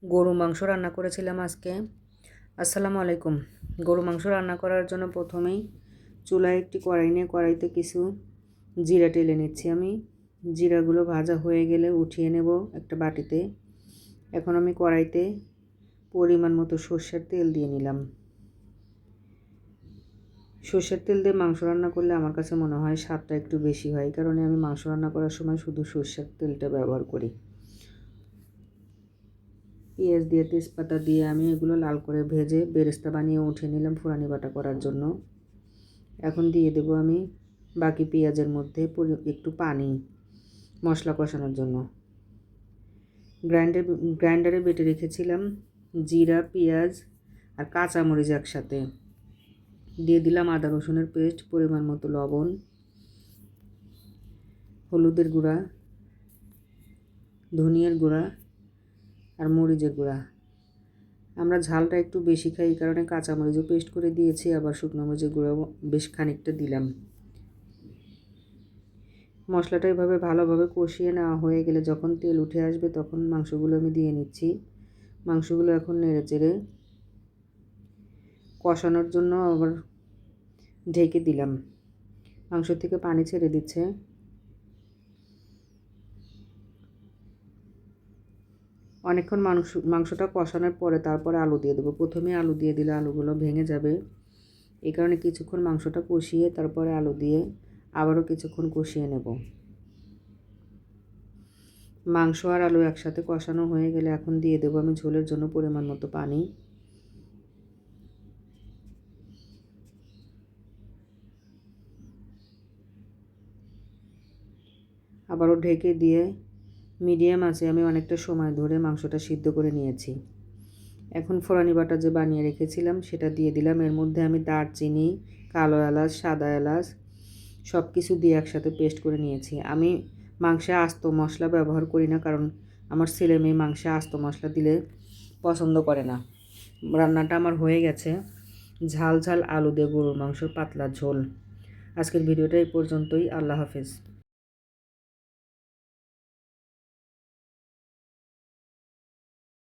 গরু মাংস রান্না করেছিলাম আজকে। আসসালামু আলাইকুম। গরু মাংস রান্না করার জন্য প্রথমেই চুলায় একটি কড়াই নিয়ে কড়াইতে কিছু জিরা টেলে নিচ্ছি আমি। জিরাগুলো ভাজা হয়ে গেলে উঠিয়ে নেব একটা বাটিতে। এখন আমি কড়াইতে পরিমাণ মতো সর্ষের তেল দিয়ে নিলাম। সর্ষের তেল দিয়ে মাংস রান্না করলে আমার কাছে মনে হয় স্বাদটা একটু বেশি হয়, এই কারণে আমি মাংস রান্না করার সময় শুধু সর্ষের তেলটা ব্যবহার করি। পেঁয়াজ দিয়ে তেজপাতা দিয়ে আমি এগুলো লাল করে ভেজে বেরেস্তা বানিয়ে উঠিয়ে নিলাম ফুরানি বাটা করার জন্য। এখন দিয়ে দেবো আমি বাকি পেঁয়াজের মধ্যে একটু পানি মশলা কষানোর জন্য। গ্রাইন্ডারে বেটে রেখেছিলাম জিরা, পেঁয়াজ আর কাঁচামরিচ একসাথে। দিয়ে দিলাম আদা রসুনের পেস্ট, পরিমাণ মতো লবণ, হলুদের গুঁড়া, ধনিয়ার গুঁড়া আর মরিচের গুঁড়া। আমরা ঝালটা একটু বেশি খাই, এই কারণে কাঁচামরিচও পেস্ট করে দিয়েছি, আবার শুকনো মরিচের গুঁড়াও বেশ খানিকটা দিলাম। মশলাটা এভাবে ভালোভাবে কষিয়ে নেওয়া হয়ে গেলে যখন তেল উঠে আসবে তখন মাংসগুলো আমি দিয়ে নিচ্ছি। মাংসগুলো এখন নেড়ে চেড়ে কষানোর জন্য আবার ঢেকে দিলাম। মাংস থেকে পানি ছেড়ে দিচ্ছে। অনেকক্ষণ মাংসটা কষানোর পরে তারপরে আলু দিয়ে দেবো। প্রথমে আলু দিয়ে দিলে আলুগুলো ভেঙে যাবে, এই কারণে কিছুক্ষণ মাংসটা কষিয়ে তারপরে আলু দিয়ে আবারও কিছুক্ষণ কষিয়ে নেব। মাংস আর আলু একসাথে কষানো হয়ে গেলে এখন দিয়ে দেবো আমি ঝোলের জন্য পরিমাণ মতো পানি। আবারও ঢেকে দিয়ে মিডিয়াম আঁচে আমি অনেকটা সময় ধরে মাংসটা সিদ্ধ করে নিয়েছি। এখন ফোড়ানি বাটা যে বানিয়ে রেখেছিলাম সেটা দিয়ে দিলাম। এর মধ্যে আমি দারচিনি, কালো এলাচ, সাদা এলাচ সব কিছু দিয়ে একসাথে পেস্ট করে নিয়েছি। আমি মাংসে আস্ত মশলা ব্যবহার করি না, কারণ আমার ছেলে মেয়ে মাংসে আস্ত মশলা দিলে পছন্দ করে না। রান্নাটা আমার হয়ে গেছে, ঝাল ঝাল আলু দিয়ে গরুর মাংসর পাতলা ঝোল। আজকের ভিডিওটা এই পর্যন্তই। আল্লাহ হাফেজ।